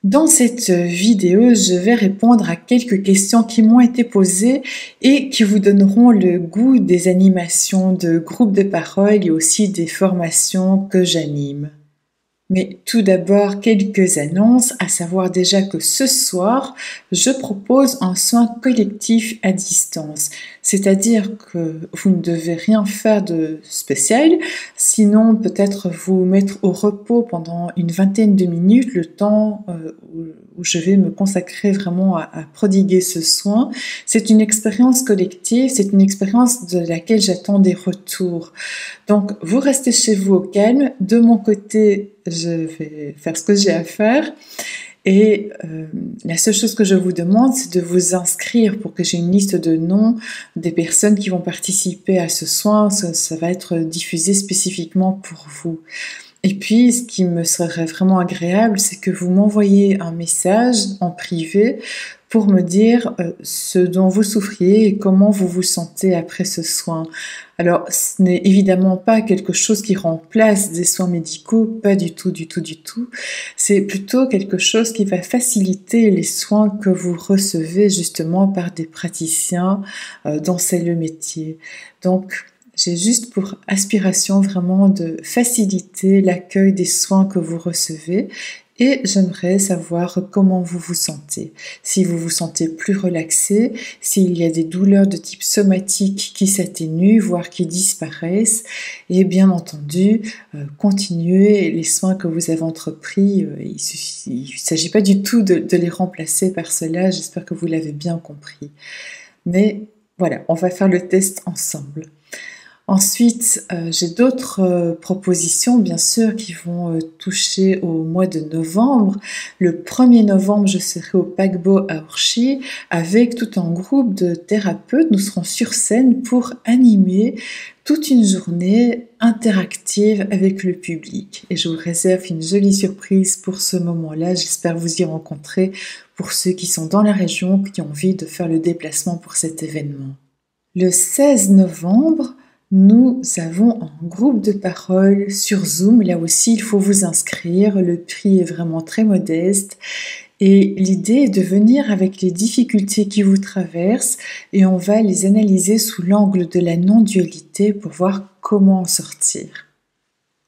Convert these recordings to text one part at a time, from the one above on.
Dans cette vidéo, je vais répondre à quelques questions qui m'ont été posées et qui vous donneront le goût des animations de groupes de parole et aussi des formations que j'anime. Mais tout d'abord, quelques annonces, à savoir déjà que ce soir, je propose un soin collectif à distance. C'est-à-dire que vous ne devez rien faire de spécial, sinon peut-être vous mettre au repos pendant une vingtaine de minutes, le temps où je vais me consacrer vraiment à prodiguer ce soin. C'est une expérience collective, c'est une expérience de laquelle j'attends des retours. Donc, vous restez chez vous au calme. De mon côté, je vais faire ce que j'ai à faire. Et la seule chose que je vous demande, c'est de vous inscrire pour que j'ai une liste de noms des personnes qui vont participer à ce soin. Ça va être diffusé spécifiquement pour vous. Et puis, ce qui me serait vraiment agréable, c'est que vous m'envoyiez un message en privé pour me dire ce dont vous souffriez et comment vous vous sentez après ce soin. Alors, ce n'est évidemment pas quelque chose qui remplace des soins médicaux, pas du tout. C'est plutôt quelque chose qui va faciliter les soins que vous recevez justement par des praticiens dont c'est le métier. Donc, j'ai juste pour aspiration vraiment de faciliter l'accueil des soins que vous recevez et j'aimerais savoir comment vous vous sentez. Si vous vous sentez plus relaxé, s'il y a des douleurs de type somatique qui s'atténuent, voire qui disparaissent, et bien entendu, continuez les soins que vous avez entrepris. Il ne s'agit pas du tout de les remplacer par cela, j'espère que vous l'avez bien compris. Mais voilà, on va faire le test ensemble. Ensuite, j'ai d'autres propositions, bien sûr, qui vont toucher au mois de novembre. Le 1er novembre, je serai au paquebot à Orchies avec tout un groupe de thérapeutes. Nous serons sur scène pour animer toute une journée interactive avec le public. Et je vous réserve une jolie surprise pour ce moment-là. J'espère vous y rencontrer pour ceux qui sont dans la région, qui ont envie de faire le déplacement pour cet événement. Le 16 novembre, nous avons un groupe de parole sur Zoom. Là aussi, il faut vous inscrire. Le prix est vraiment très modeste. Et l'idée est de venir avec les difficultés qui vous traversent et on va les analyser sous l'angle de la non-dualité pour voir comment en sortir.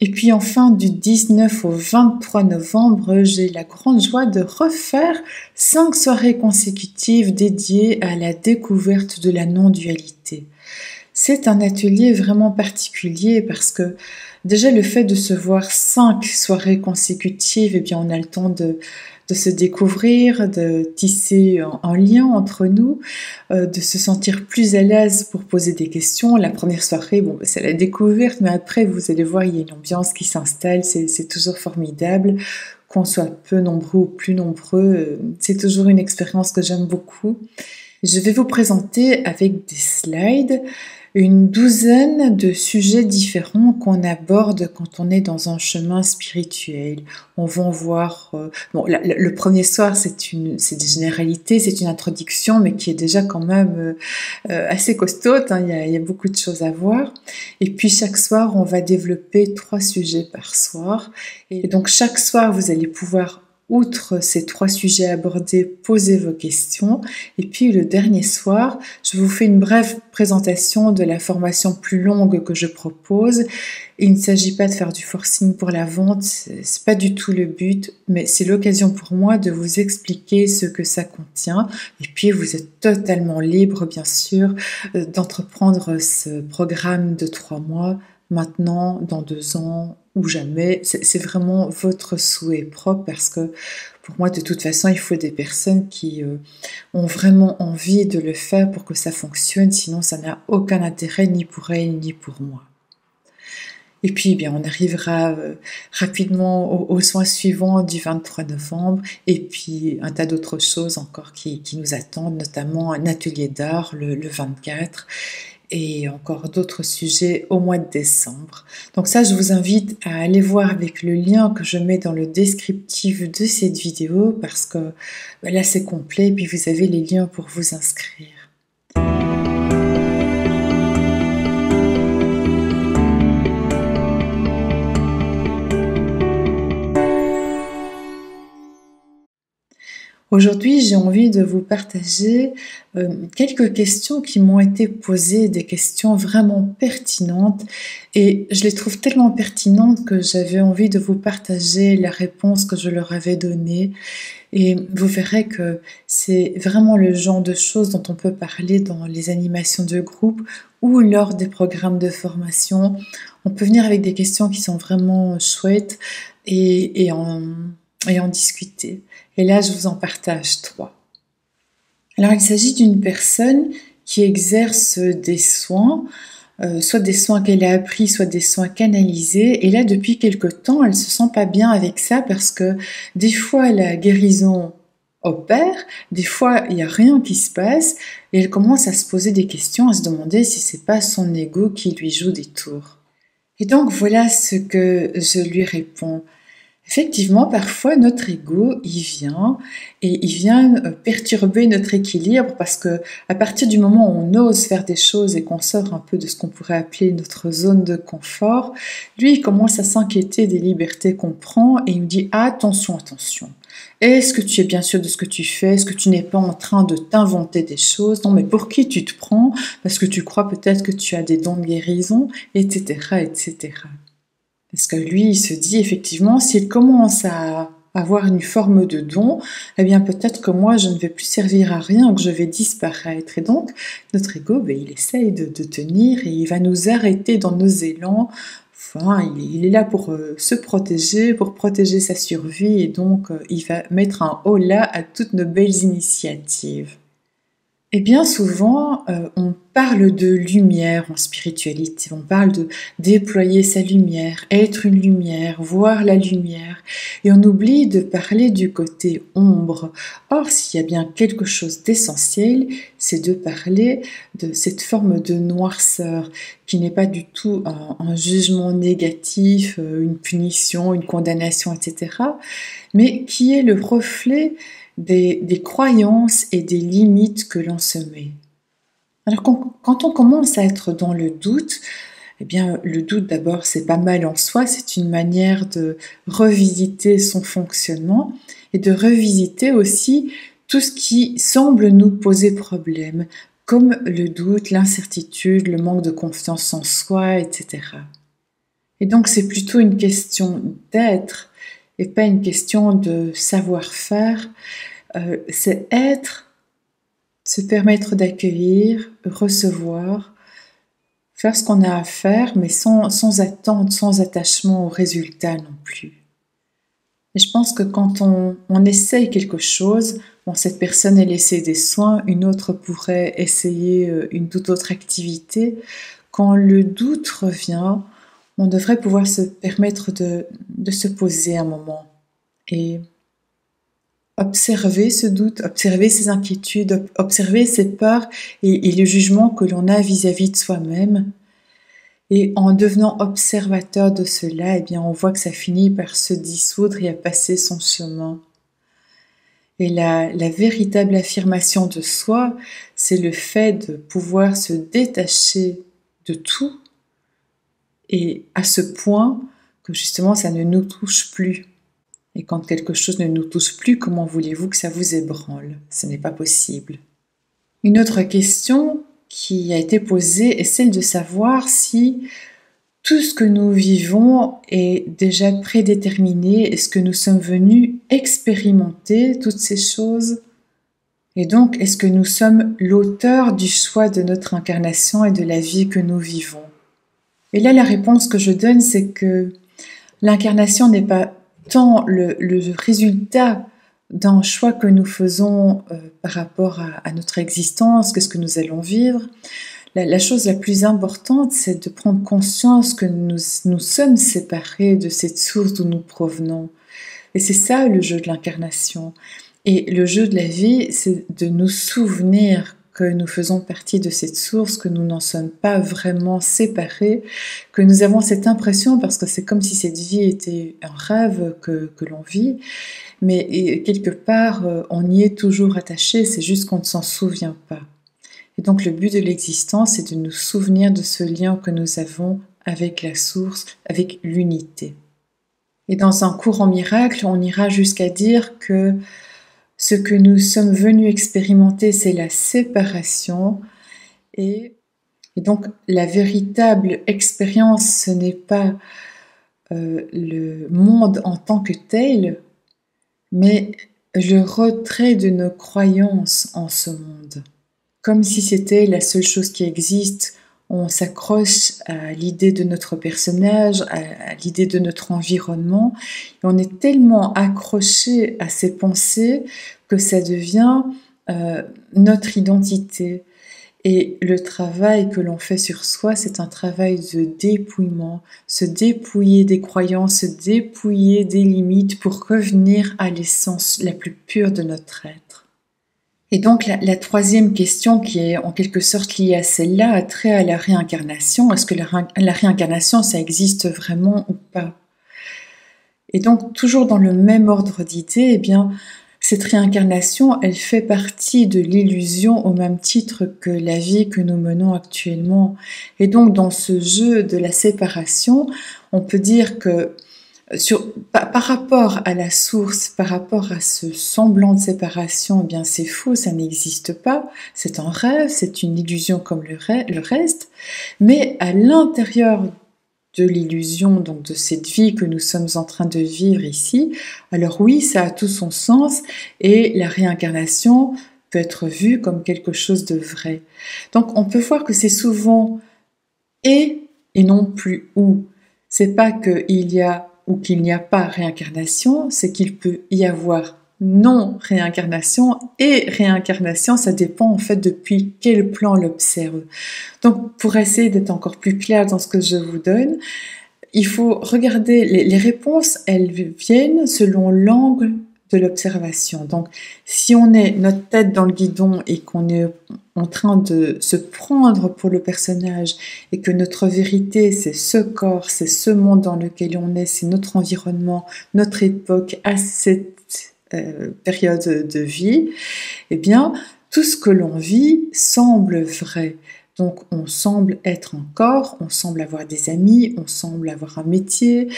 Et puis enfin, du 19 au 23 novembre, j'ai la grande joie de refaire 5 soirées consécutives dédiées à la découverte de la non-dualité. C'est un atelier vraiment particulier parce que déjà le fait de se voir 5 soirées consécutives, eh bien on a le temps de se découvrir, de tisser un lien entre nous, de se sentir plus à l'aise pour poser des questions. La première soirée, c'est la découverte, mais après vous allez voir, il y a une ambiance qui s'installe, c'est toujours formidable. Qu'on soit peu nombreux ou plus nombreux, c'est toujours une expérience que j'aime beaucoup. Je vais vous présenter avec des slides une douzaine de sujets différents qu'on aborde quand on est dans un chemin spirituel. On va voir... le premier soir, c'est des généralités, c'est une introduction, mais qui est déjà quand même assez costaud. Il y a beaucoup de choses à voir. Et puis chaque soir, on va développer 3 sujets par soir. Et donc chaque soir, vous allez pouvoir, outre ces 3 sujets abordés, posez vos questions. Et puis le dernier soir, je vous fais une brève présentation de la formation plus longue que je propose. Il ne s'agit pas de faire du forcing pour la vente, c'est pas du tout le but, mais c'est l'occasion pour moi de vous expliquer ce que ça contient. Et puis vous êtes totalement libre, bien sûr, d'entreprendre ce programme de 3 mois, maintenant, dans 2 ans, ou jamais. C'est vraiment votre souhait propre parce que pour moi, de toute façon, il faut des personnes qui ont vraiment envie de le faire pour que ça fonctionne, sinon ça n'a aucun intérêt ni pour elles ni pour moi. Et puis, bien, on arrivera rapidement aux soins suivants du 23 novembre et puis un tas d'autres choses encore qui nous attendent, notamment un atelier d'art le 24 et encore d'autres sujets au mois de décembre. Donc ça, je vous invite à aller voir avec le lien que je mets dans le descriptif de cette vidéo parce que là, c'est complet et puis vous avez les liens pour vous inscrire. Aujourd'hui, j'ai envie de vous partager quelques questions qui m'ont été posées, des questions vraiment pertinentes, et je les trouve tellement pertinentes que j'avais envie de vous partager la réponse que je leur avais donnée. Et vous verrez que c'est vraiment le genre de choses dont on peut parler dans les animations de groupe ou lors des programmes de formation. On peut venir avec des questions qui sont vraiment chouettes et en discuter. Et là, je vous en partage 3. Alors, il s'agit d'une personne qui exerce des soins, soit des soins qu'elle a appris, soit des soins canalisés. Et là, depuis quelque temps, elle se sent pas bien avec ça parce que des fois, la guérison opère, des fois, il n'y a rien qui se passe et elle commence à se poser des questions, à se demander si c'est pas son ego qui lui joue des tours. Et donc, voilà ce que je lui réponds. Effectivement, parfois notre ego, il vient perturber notre équilibre parce que à partir du moment où on ose faire des choses et qu'on sort un peu de ce qu'on pourrait appeler notre zone de confort, lui, il commence à s'inquiéter des libertés qu'on prend et il nous dit attention, attention. Est-ce que tu es bien sûr de ce que tu fais? Est-ce que tu n'es pas en train de t'inventer des choses? Non, mais pour qui tu te prends? Parce que tu crois peut-être que tu as des dons de guérison, etc., etc. Parce que lui, il se dit effectivement, s'il commence à avoir une forme de don, eh bien peut-être que moi, je ne vais plus servir à rien, que je vais disparaître. Et donc, notre ego, il essaye de tenir et il va nous arrêter dans nos élans. Enfin, il est là pour se protéger, pour protéger sa survie, et donc il va mettre un holà à toutes nos belles initiatives. Et bien souvent, on parle de lumière en spiritualité, on parle de déployer sa lumière, être une lumière, voir la lumière, et on oublie de parler du côté ombre. Or, s'il y a bien quelque chose d'essentiel, c'est de parler de cette forme de noirceur, qui n'est pas du tout un jugement négatif, une punition, une condamnation, etc., mais qui est le reflet des croyances et des limites que l'on se met. Alors quand on commence à être dans le doute, eh bien le doute d'abord c'est pas mal en soi, c'est une manière de revisiter son fonctionnement et de revisiter aussi tout ce qui semble nous poser problème, comme le doute, l'incertitude, le manque de confiance en soi, etc. Et donc c'est plutôt une question d'être et pas une question de savoir-faire. C'est être, se permettre d'accueillir, recevoir, faire ce qu'on a à faire, mais sans attente, sans attachement au résultat non plus. Et je pense que quand on essaye quelque chose, bon, cette personne elle essaie des soins, une autre pourrait essayer une toute autre activité. Quand le doute revient, on devrait pouvoir se permettre de se poser un moment et observer ce doute, observer ses inquiétudes, observer ses peurs et le jugement que l'on a vis-à-vis de soi-même. Et en devenant observateur de cela, eh bien, on voit que ça finit par se dissoudre et à passer son chemin. Et la véritable affirmation de soi, c'est le fait de pouvoir se détacher de tout et à ce point que justement ça ne nous touche plus. Et quand quelque chose ne nous touche plus, comment voulez-vous que ça vous ébranle? Ce n'est pas possible. Une autre question qui a été posée est celle de savoir si tout ce que nous vivons est déjà prédéterminé. Est-ce que nous sommes venus expérimenter toutes ces choses? Et donc, est-ce que nous sommes l'auteur du choix de notre incarnation et de la vie que nous vivons? Et là, la réponse que je donne, c'est que l'incarnation n'est pas tant le résultat d'un choix que nous faisons par rapport à notre existence, qu'est-ce que nous allons vivre. La chose la plus importante, c'est de prendre conscience que nous sommes séparés de cette source d'où nous provenons. Et c'est ça le jeu de l'incarnation. Et le jeu de la vie, c'est de nous souvenir que nous faisons partie de cette source, que nous n'en sommes pas vraiment séparés, que nous avons cette impression, parce que c'est comme si cette vie était un rêve que l'on vit, mais quelque part, on y est toujours attaché, c'est juste qu'on ne s'en souvient pas. Et donc le but de l'existence, c'est de nous souvenir de ce lien que nous avons avec la source, avec l'unité. Et dans un cours en miracle, on ira jusqu'à dire que Ce que nous sommes venus expérimenter, c'est la séparation. Et donc, la véritable expérience, ce n'est pas le monde en tant que tel, mais le retrait de nos croyances en ce monde. Comme si c'était la seule chose qui existe, on s'accroche à l'idée de notre personnage, à l'idée de notre environnement, et on est tellement accroché à ces pensées que ça devient notre identité. Et le travail que l'on fait sur soi, c'est un travail de dépouillement, se dépouiller des croyances, se dépouiller des limites pour revenir à l'essence la plus pure de notre être. Et donc la troisième question qui est en quelque sorte liée à celle-là a trait à la réincarnation. Est-ce que la réincarnation, ça existe vraiment ou pas? Et donc toujours dans le même ordre d'idées, eh bien, cette réincarnation, elle fait partie de l'illusion au même titre que la vie que nous menons actuellement. Et donc dans ce jeu de la séparation, on peut dire que par rapport à la source, par rapport à ce semblant de séparation, eh bien c'est faux, ça n'existe pas, c'est un rêve, c'est une illusion comme le reste, mais à l'intérieur de l'illusion, donc de cette vie que nous sommes en train de vivre ici, alors oui, ça a tout son sens et la réincarnation peut être vue comme quelque chose de vrai. Donc on peut voir que c'est souvent et non plus ou. C'est pas qu'il y a ou qu'il n'y a pas réincarnation, c'est qu'il peut y avoir non-réincarnation et réincarnation, ça dépend en fait depuis quel plan on l'observe. Donc pour essayer d'être encore plus clair dans ce que je vous donne, il faut regarder les réponses, elles viennent selon l'angle de l'observation. Donc si on est notre tête dans le guidon et qu'on est en train de se prendre pour le personnage et que notre vérité c'est ce corps, c'est ce monde dans lequel on est, c'est notre environnement, notre époque à cette période de vie, eh bien tout ce que l'on vit semble vrai. Donc on semble être un corps, on semble avoir des amis, on semble avoir un métier,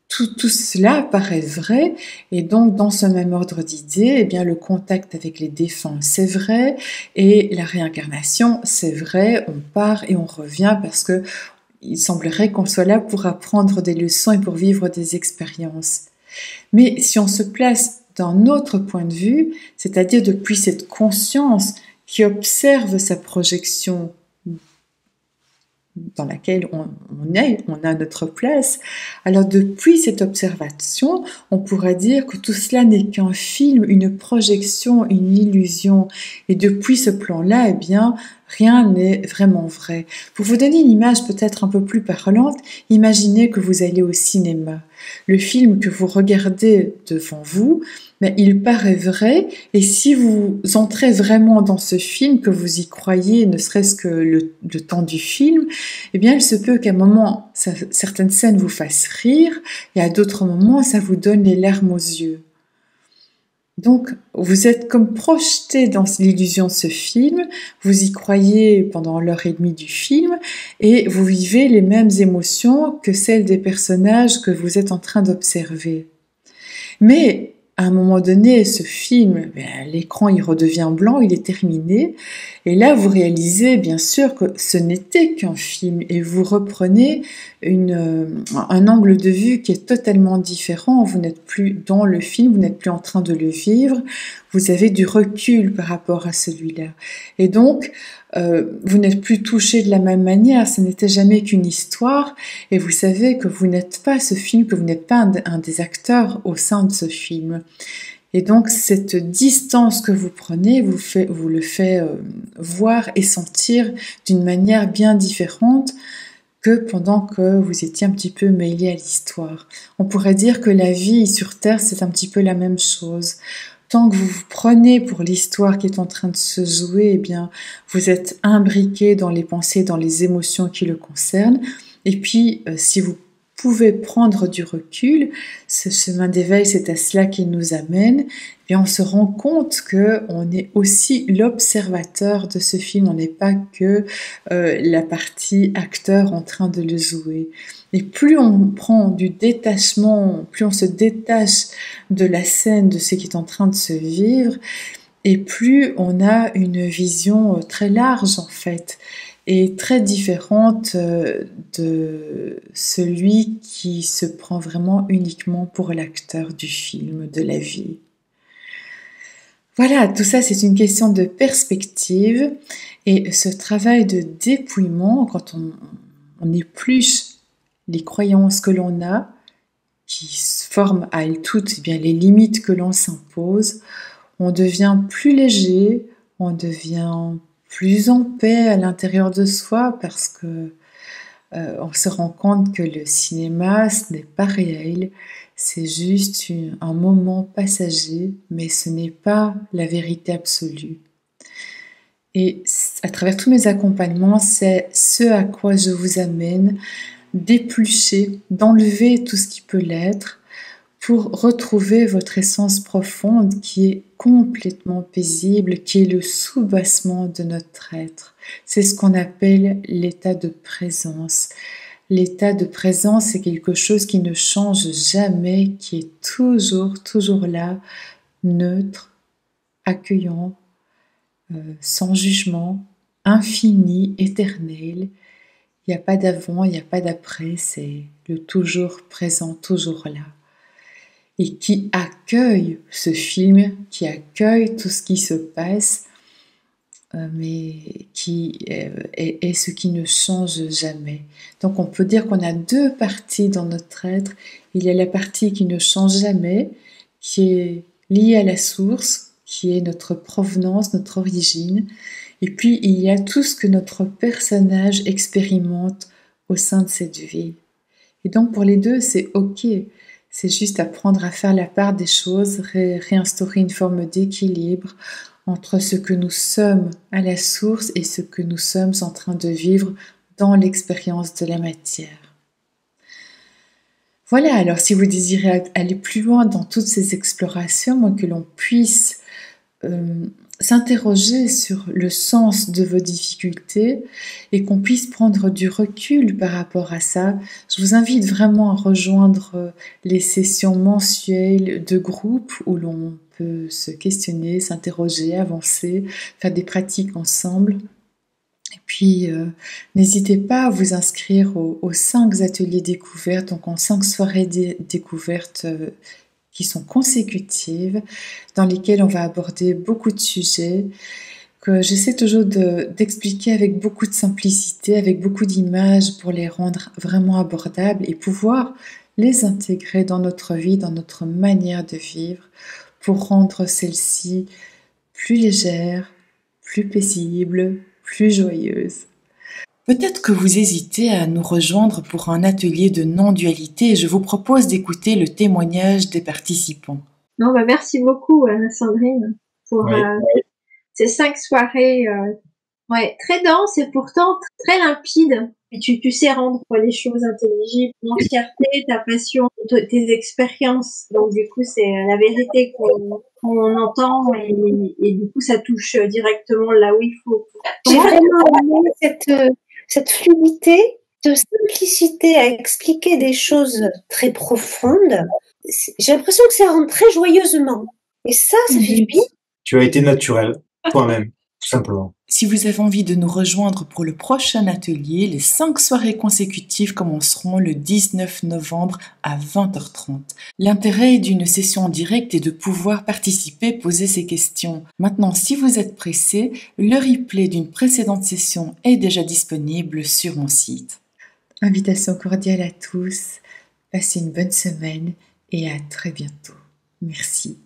tout cela paraît vrai, et donc dans ce même ordre d'idées, eh bien le contact avec les défunts c'est vrai, et la réincarnation c'est vrai, on part et on revient parce que il semblerait qu'on soit là pour apprendre des leçons et pour vivre des expériences. Mais si on se place d'un autre point de vue, c'est-à-dire depuis cette conscience qui observe sa projection dans laquelle on a notre place, alors depuis cette observation, on pourrait dire que tout cela n'est qu'un film, une projection, une illusion. Et depuis ce plan-là, eh bien, rien n'est vraiment vrai. Pour vous donner une image peut-être un peu plus parlante, imaginez que vous allez au cinéma. Le film que vous regardez devant vous, mais il paraît vrai, et si vous entrez vraiment dans ce film, que vous y croyez, ne serait-ce que le temps du film, eh bien il se peut qu'à un moment, certaines scènes vous fassent rire, et à d'autres moments, ça vous donne les larmes aux yeux. Donc, vous êtes comme projeté dans l'illusion de ce film, vous y croyez pendant l'heure et demie du film, et vous vivez les mêmes émotions que celles des personnages que vous êtes en train d'observer. Mais, à un moment donné, ce film, l'écran il redevient blanc, il est terminé, et là vous réalisez bien sûr que ce n'était qu'un film, et vous reprenez un angle de vue qui est totalement différent. Vous n'êtes plus dans le film, vous n'êtes plus en train de le vivre, vous avez du recul par rapport à celui-là. Et donc, vous n'êtes plus touché de la même manière, ce n'était jamais qu'une histoire, et vous savez que vous n'êtes pas ce film, que vous n'êtes pas un des acteurs au sein de ce film. Et donc cette distance que vous prenez vous le fait voir et sentir d'une manière bien différente que pendant que vous étiez un petit peu mêlé à l'histoire. On pourrait dire que la vie sur Terre, c'est un petit peu la même chose. Tant que vous vous prenez pour l'histoire qui est en train de se jouer, eh bien, vous êtes imbriqué dans les pensées, dans les émotions qui le concernent. Et puis, si vous pouvez prendre du recul, ce chemin d'éveil, c'est à cela qu'il nous amène, et on se rend compte qu'on est aussi l'observateur de ce film, on n'est pas que la partie acteur en train de le jouer. Et plus on prend du détachement, plus on se détache de la scène, de ce qui est en train de se vivre, et plus on a une vision très large en fait, et très différente de celui qui se prend vraiment uniquement pour l'acteur du film, de la vie. Voilà, tout ça c'est une question de perspective, et ce travail de dépouillement, quand on épluche les croyances que l'on a, qui forment à elles toutes eh bien, les limites que l'on s'impose, on devient plus léger, on devient plus en paix à l'intérieur de soi parce que on se rend compte que le cinéma, ce n'est pas réel, c'est juste un moment passager, mais ce n'est pas la vérité absolue. Et à travers tous mes accompagnements, c'est ce à quoi je vous amène, d'éplucher, d'enlever tout ce qui peut l'être, pour retrouver votre essence profonde qui est complètement paisible, qui est le soubassement de notre être. C'est ce qu'on appelle l'état de présence. L'état de présence, c'est quelque chose qui ne change jamais, qui est toujours là, neutre, accueillant, sans jugement, infini, éternel. Il n'y a pas d'avant, il n'y a pas d'après, c'est le toujours présent, toujours là. Et qui accueille ce film, qui accueille tout ce qui se passe, mais qui est ce qui ne change jamais. Donc on peut dire qu'on a deux parties dans notre être. Il y a la partie qui ne change jamais, qui est liée à la source, qui est notre provenance, notre origine. Et puis il y a tout ce que notre personnage expérimente au sein de cette vie. Et donc pour les deux, c'est ok. C'est juste apprendre à faire la part des choses, réinstaurer une forme d'équilibre entre ce que nous sommes à la source et ce que nous sommes en train de vivre dans l'expérience de la matière. Voilà, alors si vous désirez aller plus loin dans toutes ces explorations, que l'on puisse s'interroger sur le sens de vos difficultés et qu'on puisse prendre du recul par rapport à ça, je vous invite vraiment à rejoindre les sessions mensuelles de groupe où l'on peut se questionner, s'interroger, avancer, faire des pratiques ensemble. Et puis, n'hésitez pas à vous inscrire aux 5 ateliers découvertes, donc en 5 soirées découvertes qui sont consécutives, dans lesquelles on va aborder beaucoup de sujets que j'essaie toujours d'expliquer avec beaucoup de simplicité, avec beaucoup d'images pour les rendre vraiment abordables et pouvoir les intégrer dans notre vie, dans notre manière de vivre, pour rendre celle-ci plus légère, plus paisible, plus joyeuse. Peut-être que vous hésitez à nous rejoindre pour un atelier de non-dualité et je vous propose d'écouter le témoignage des participants. Non, merci beaucoup Sandrine pour ces 5 soirées très denses et pourtant très limpides. Et tu sais rendre les choses intelligibles, l'entièreté, ta passion, tes expériences. Donc du coup, c'est la vérité qu'on entend et du coup, ça touche directement là où il faut. J'ai vraiment aimé cette fluidité, de simplicité à expliquer des choses très profondes. J'ai l'impression que ça rentre très joyeusement. Et ça fait du bien. Tu as été naturel, toi-même, tout simplement. Si vous avez envie de nous rejoindre pour le prochain atelier, les 5 soirées consécutives commenceront le 19 novembre à 20h30. L'intérêt d'une session en direct est de pouvoir participer, poser ses questions. Maintenant, si vous êtes pressé, le replay d'une précédente session est déjà disponible sur mon site. Invitation cordiale à tous, passez une bonne semaine et à très bientôt. Merci.